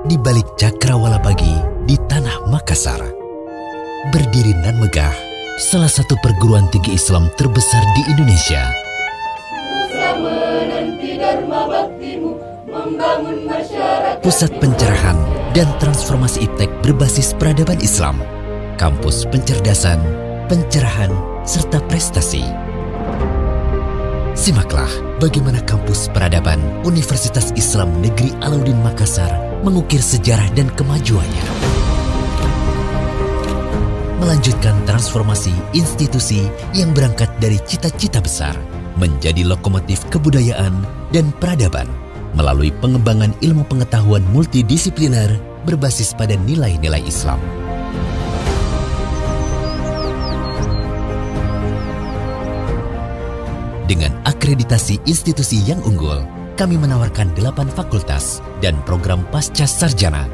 di balik cakrawala pagi di tanah Makassar. Berdiri nan megah, salah satu perguruan tinggi Islam terbesar di Indonesia. Pusat pencerahan dan transformasi iptek berbasis peradaban Islam, kampus pencerdasan, pencerahan, serta prestasi. Simaklah bagaimana kampus peradaban Universitas Islam Negeri Alauddin Makassar mengukir sejarah dan kemajuannya. Melanjutkan transformasi institusi yang berangkat dari cita-cita besar menjadi lokomotif kebudayaan dan peradaban melalui pengembangan ilmu pengetahuan multidisipliner berbasis pada nilai-nilai Islam. Dengan akreditasi institusi yang unggul, kami menawarkan 8 fakultas dan program pasca sarjana.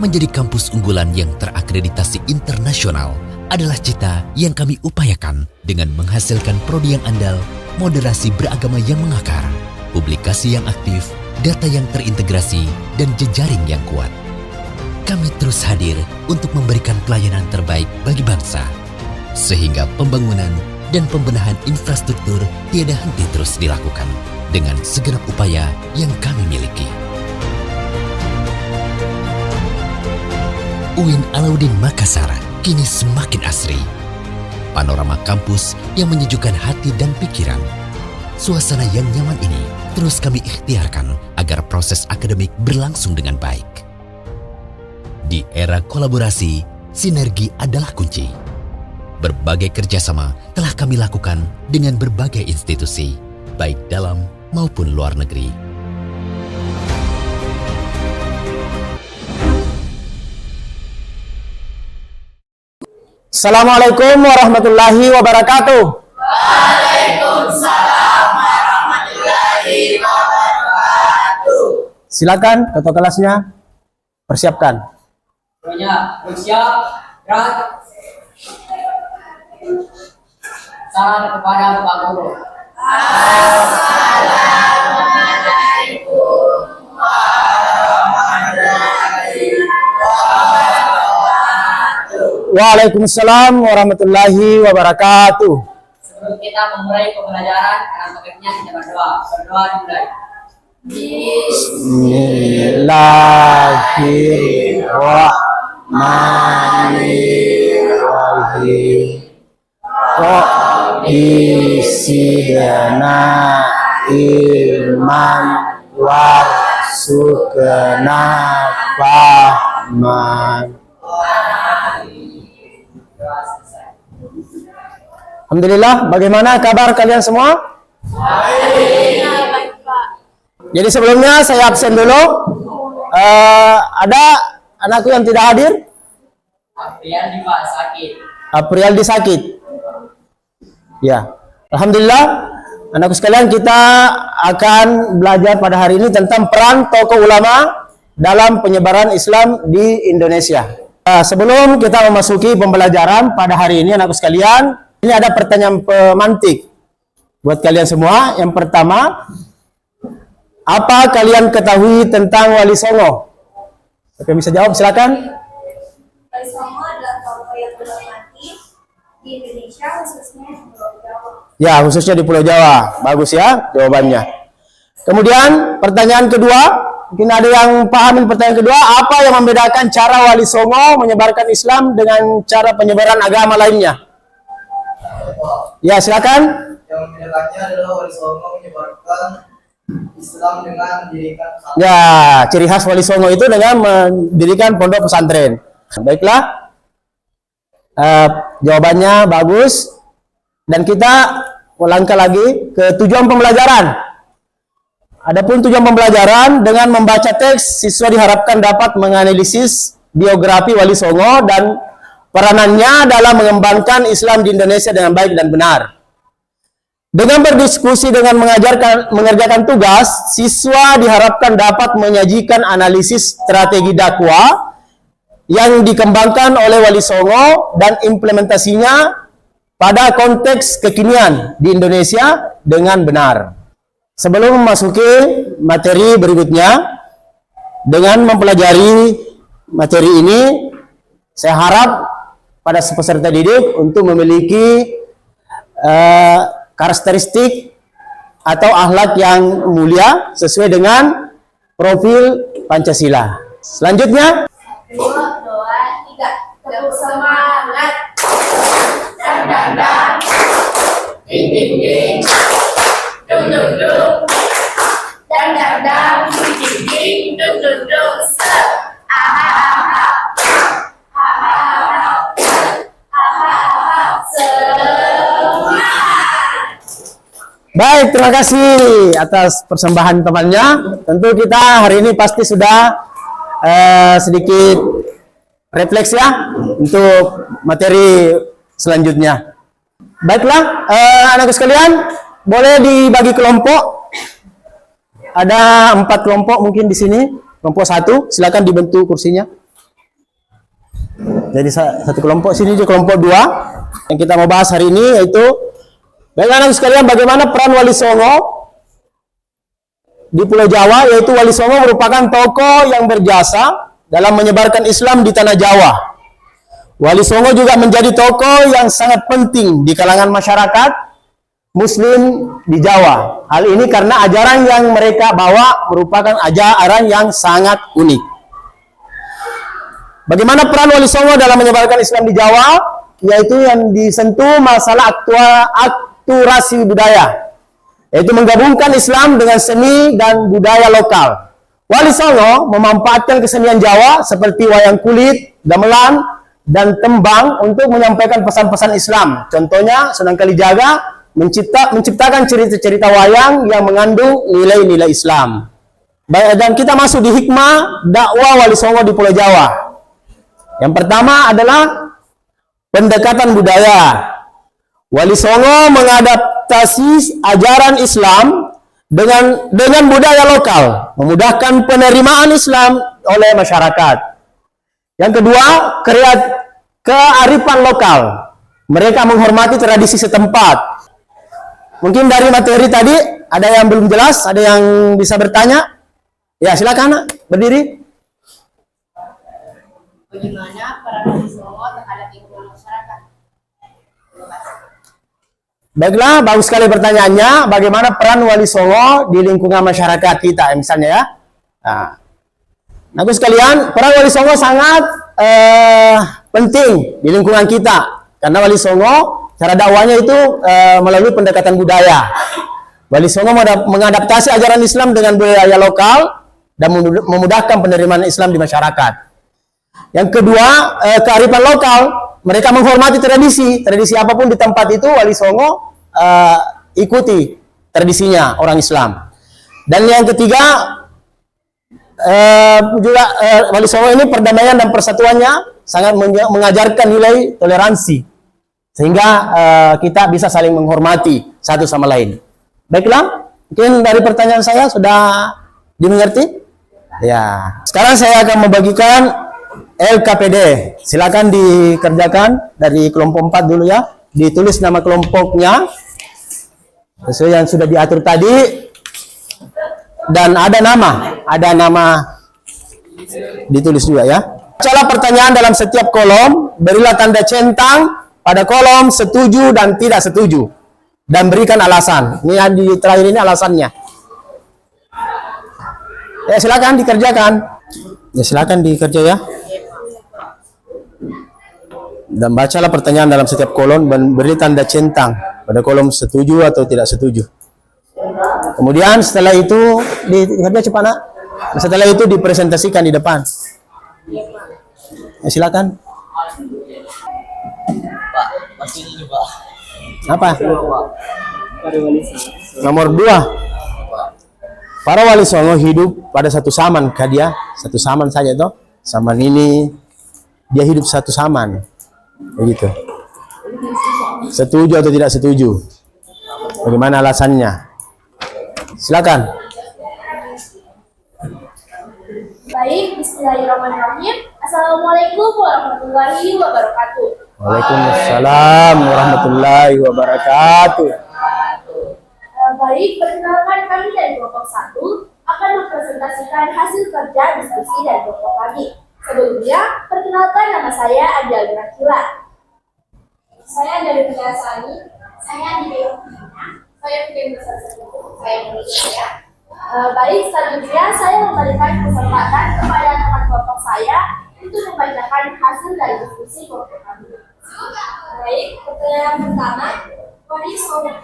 Menjadi kampus unggulan yang terakreditasi internasional adalah cita yang kami upayakan dengan menghasilkan prodi yang andal, moderasi beragama yang mengakar, publikasi yang aktif, data yang terintegrasi, dan jejaring yang kuat. Kami terus hadir untuk memberikan pelayanan terbaik bagi bangsa, sehingga pembangunan dan pembenahan infrastruktur tiada henti terus dilakukan dengan segenap upaya yang kami miliki. UIN Alauddin Makassar kini semakin asri. Panorama kampus yang menyejukkan hati dan pikiran. Suasana yang nyaman ini terus kami ikhtiarkan agar proses akademik berlangsung dengan baik. Di era kolaborasi, sinergi adalah kunci. Berbagai kerjasama telah kami lakukan dengan berbagai institusi, baik dalam maupun luar negeri. Assalamualaikum warahmatullahi wabarakatuh. Waalaikumsalam warahmatullahi wabarakatuh. Silakan ketua kelasnya persiapkan. Bersiap, gerak. Salam kepada Bapak Guru. Assalamualaikum warahmatullahi wabarakatuh. Waalaikumsalam warahmatullahi wabarakatuh. Sebelum kita memulai pembelajaran, karena topiknya kita berdoa. Berdoa dimulai. Bismillahirrahmanirrahim. Isidana ilman warzuqna fahman. Alhamdulillah, bagaimana kabar kalian semua? Jadi sebelumnya saya absen dulu. Ada anakku yang tidak hadir? Apriyaldi sakit. Ya, alhamdulillah, anakku sekalian, kita akan belajar pada hari ini tentang peran tokoh ulama dalam penyebaran Islam di Indonesia. Sebelum kita memasuki pembelajaran pada hari ini, anakku sekalian, ini ada pertanyaan pemantik buat kalian semua. Yang pertama, apa kalian ketahui tentang Wali Songo? Siapa yang bisa jawab? Silakan. Wali Songo adalah tokoh yang terhormati di Indonesia, khususnya di Pulau Jawa. Ya, khususnya di Pulau Jawa. Bagus ya jawabannya. Kemudian pertanyaan kedua, mungkin ada yang pahamin pertanyaan kedua, apa yang membedakan cara Wali Songo menyebarkan Islam dengan cara penyebaran agama lainnya? Ya, silakan. Yang membedakannya adalah Wali Songo menyebarkan Islam dengan mendirikan pesantren. Ya, ciri khas Wali Songo itu dengan mendirikan pondok pesantren. Baiklah, jawabannya bagus. Dan kita melangkah lagi ke tujuan pembelajaran. Adapun tujuan pembelajaran, dengan membaca teks, siswa diharapkan dapat menganalisis biografi Wali Songo dan peranannya dalam mengembangkan Islam di Indonesia dengan baik dan benar. Dengan berdiskusi dengan mengerjakan tugas, siswa diharapkan dapat menyajikan analisis strategi dakwah yang dikembangkan oleh Wali Songo dan implementasinya pada konteks kekinian di Indonesia dengan benar. Sebelum memasuki materi berikutnya, Dengan mempelajari materi ini, saya harap pada peserta didik untuk memiliki karakteristik atau akhlak yang mulia sesuai dengan profil Pancasila. Selanjutnya, 1, 2, 3. Tepuk semangat. Dang dang dang. Ding ding ding. Dung dung dung. Dang dang dang. Ding ding ding. Dung dung dung. Set. Aha aha. Aha aha. Aha aha. Semangat. baik, terima kasih atas persembahan temannya. Tentu kita hari ini pasti sudah sedikit refleks ya untuk materi selanjutnya. Baiklah, anakku sekalian, boleh dibagi kelompok. Ada 4 kelompok mungkin di sini. Kelompok 1, silakan dibentuk kursinya. Jadi satu kelompok sini, di kelompok 2 yang kita mau bahas hari ini yaitu, baiklah anakku sekalian, bagaimana peran Wali Songo di Pulau Jawa, yaitu Wali Songo merupakan tokoh yang berjasa dalam menyebarkan Islam di tanah Jawa. Wali Songo juga menjadi tokoh yang sangat penting di kalangan masyarakat Muslim di Jawa. Hal ini karena ajaran yang mereka bawa merupakan ajaran yang sangat unik. Bagaimana peran Wali Songo dalam menyebarkan Islam di Jawa? Yaitu yang disentuh masalah akulturasi budaya, yaitu menggabungkan Islam dengan seni dan budaya lokal. Wali Songo memanfaatkan kesenian Jawa seperti wayang kulit, gamelan, dan tembang untuk menyampaikan pesan-pesan Islam. Contohnya, Sunan Kalijaga menciptakan cerita-cerita wayang yang mengandung nilai-nilai Islam. Baik, dan kita masuk di hikmah dakwah Wali Songo di Pulau Jawa. Yang pertama adalah pendekatan budaya. Wali Songo mengadaptasi ajaran Islam dengan budaya lokal, memudahkan penerimaan Islam oleh masyarakat. Yang kedua, kearifan lokal. Mereka menghormati tradisi setempat. Mungkin dari materi tadi ada yang belum jelas, ada yang bisa bertanya? Ya, silakan berdiri. Bagaimana peran Wali Songo terhadap lingkungan masyarakat? Baiklah, bagus sekali pertanyaannya. Bagaimana peran Wali Songo di lingkungan masyarakat kita, misalnya ya. Nah, sekalian, peran Wali Songo sangat penting di lingkungan kita. Karena Wali Songo, cara dakwahnya itu melalui pendekatan budaya. Wali Songo mengadaptasi ajaran Islam dengan budaya lokal dan memudahkan penerimaan Islam di masyarakat. Yang kedua, kearifan lokal. Mereka menghormati tradisi apapun di tempat itu. Wali Songo ikuti tradisinya orang Islam. Dan yang ketiga, juga Wali Songo ini perdamaian dan persatuannya sangat mengajarkan nilai toleransi, sehingga kita bisa saling menghormati satu sama lain. Baiklah, mungkin dari pertanyaan saya sudah dimengerti? Ya. Sekarang saya akan membagikan LKPD. Silakan dikerjakan dari kelompok 4 dulu ya. Ditulis nama kelompoknya sesuai yang sudah diatur tadi, dan ada nama ditulis juga ya. Bacalah pertanyaan dalam setiap kolom, berilah tanda centang pada kolom setuju dan tidak setuju, dan berikan alasan. Ini yang di terakhir ini alasannya. Ya, silakan dikerjakan. Ya, silakan dikerja ya. Dan bacalah pertanyaan dalam setiap kolom dan beri tanda centang pada kolom setuju atau tidak setuju. Kemudian setelah itu dikerja cepat nak. Setelah itu dipresentasikan di depan. Ya, silakan. Pak, pasti ini Pak. Apa? Nomor 2. Para Wali Songo hidup pada satu zaman, dia satu zaman saja toh. Zaman ini dia hidup satu zaman. Begitu. Setuju atau tidak setuju? Bagaimana alasannya? Silakan. Baik, bismillahirrahmanirrahim. Assalamualaikum warahmatullahi wabarakatuh. Waalaikumsalam warahmatullahi wabarakatuh. Baik, perkenalkan kami dari kelompok 1 akan mempresentasikan hasil kerja diskusi dan kelompok kami. Sebelumnya, perkenalkan nama saya Adi Alina. Saya dari Negara Sani. Saya di Saya Fikri Saya menulis saya. Baik, selanjutnya saya memberikan kesempatan kepada teman kelompok saya untuk membacakan hasil dari diskusi kelompok kami. Baik, pertanyaan pertama. Wali Songo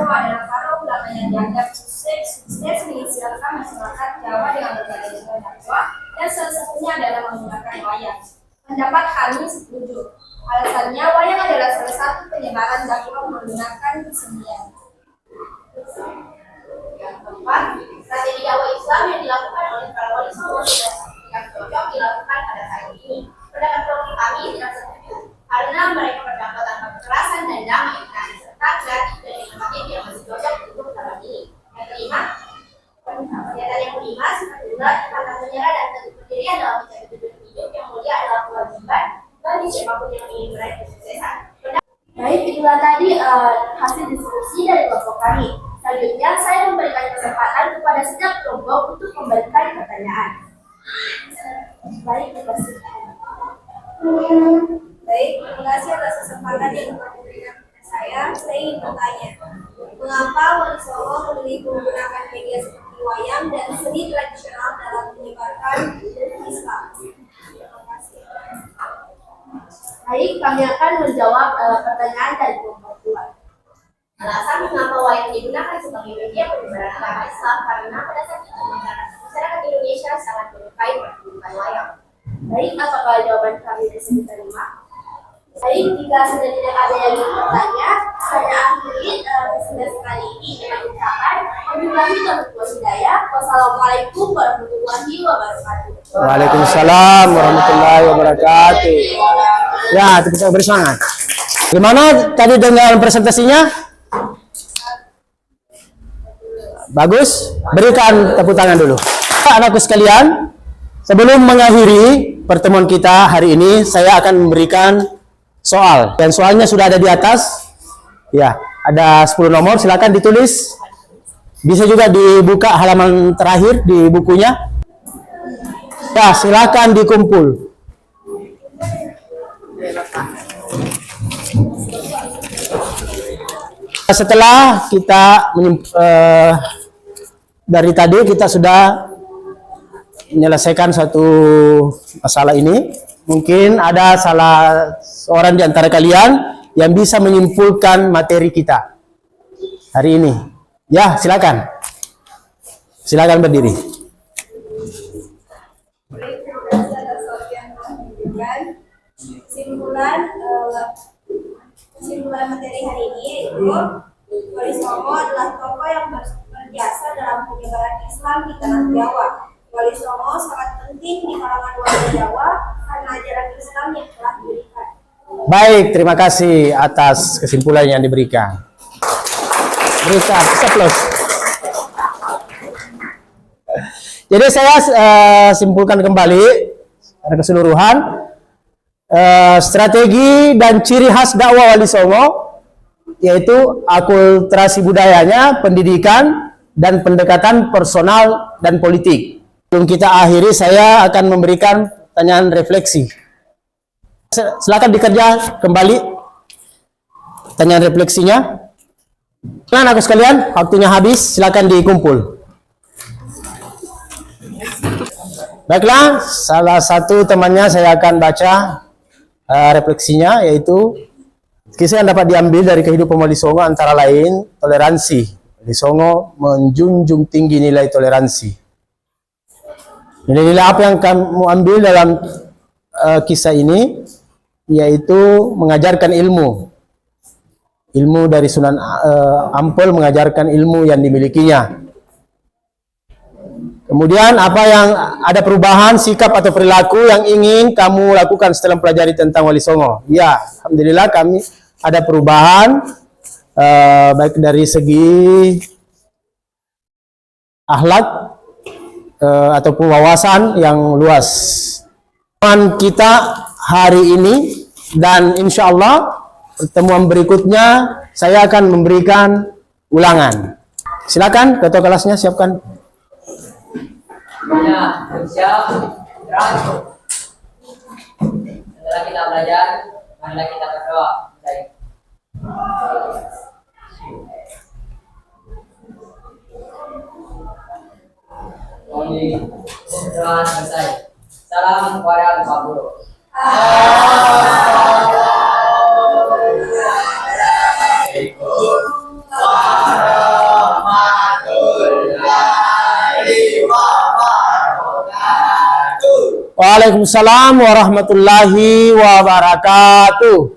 adalah para ulama yang dianggap sukses menginspirasi masyarakat Jawa dengan berbagai metode dakwah dan salah satunya adalah menggunakan wayang. Pendapat kami setuju. Alasannya, wayang adalah salah satu penyebaran dakwah menggunakan kesenian. Yang keempat, strategi dakwah Islam yang dilakukan oleh para wali Songo yang cocok dilakukan pada saat ini. Pendapat kelompok kami tidak setuju karena mereka berdakwah tanpa kekerasan dan damai serta kreatif dan inovatif yang masih cocok untuk zaman ini. Yang kelima, pernyataan yang kelima, sifat tunggal, akan menyerah dan tentu pendirian dalam mencari tujuan hidup yang mulia adalah kewajiban bagi siapapun yang ingin meraih kesuksesan. Baik, itulah tadi hasil diskusi dari kelompok kami. Selanjutnya, saya memberikan kesempatan kepada setiap kelompok untuk memberikan pertanyaan. Baik, terima kasih. Baik, terima kasih atas kesempatan yang telah diberikan kepada saya. Saya ingin bertanya, mengapa Wali Songo memilih menggunakan media seperti wayang dan seni tradisional dalam menyebarkan Islam? Terima kasih. Baik, kami akan menjawab pertanyaan dari kelompok dua. Alasan mengapa wayang digunakan sebagai media penyebaran agama Islam karena pada saat itu masyarakat Indonesia sangat menyukai pertunjukan wayang. Baik, apakah jawaban kami bisa diterima? Baik, jika sudah tidak ada yang ingin bertanya, saya akhiri presentasi kali ini dengan ucapan wabillahi taufiq wal hidayah. Wassalamualaikum warahmatullahi wabarakatuh. Waalaikumsalam warahmatullahi wabarakatuh. Ya, kita beri semangat. Gimana tadi dengan presentasinya? Bagus? Berikan tepuk tangan dulu. Anakku sekalian, sebelum mengakhiri pertemuan kita hari ini, saya akan memberikan soal. Dan soalnya sudah ada di atas. Ya, ada 10 nomor, silakan ditulis. Bisa juga dibuka halaman terakhir di bukunya. Ya, silakan dikumpul. Setelah kita dari tadi kita sudah menyelesaikan satu masalah ini, mungkin ada salah seorang di antara kalian yang bisa menyimpulkan materi kita hari ini. Ya, silakan. Silakan berdiri. Kesimpulan materi hari ini yaitu Wali Songo adalah tokoh yang berjasa dalam penyebaran Islam di tanah Jawa. Wali Songo sangat penting di kalangan warga Jawa karena ajaran Islam yang telah diberikan. Baik, terima kasih atas kesimpulan yang diberikan. Berikan aplaus. Jadi saya simpulkan kembali secara keseluruhan strategi dan ciri khas dakwah Wali Songo yaitu akulturasi budayanya, pendidikan, dan pendekatan personal dan politik. Sebelum kita akhiri, saya akan memberikan pertanyaan refleksi. Silakan dikerja kembali pertanyaan refleksinya. Nah, aku sekalian, waktunya habis, silakan dikumpul. Baiklah, salah satu temannya saya akan baca refleksinya, yaitu kisah yang dapat diambil dari kehidupan Wali Songo antara lain toleransi. Wali Songo menjunjung tinggi nilai toleransi. Nilai-nilai apa yang kamu ambil dalam kisah ini? Yaitu mengajarkan ilmu. Ilmu dari Sunan Ampel mengajarkan ilmu yang dimilikinya. Kemudian apa yang ada perubahan sikap atau perilaku yang ingin kamu lakukan setelah mempelajari tentang Wali Songo? Ya, alhamdulillah kami ada perubahan baik dari segi akhlak ataupun wawasan yang luas. Pertemuan kita hari ini dan insya Allah pertemuan berikutnya saya akan memberikan ulangan. Silakan ketua kelasnya siapkan. Semuanya bersiap, gerak. Setelah kita belajar, marilah kita berdoa. Baik. Doa selesai. Salam kepada Bapak Guru. Waalaikumsalam warahmatullahi wabarakatuh.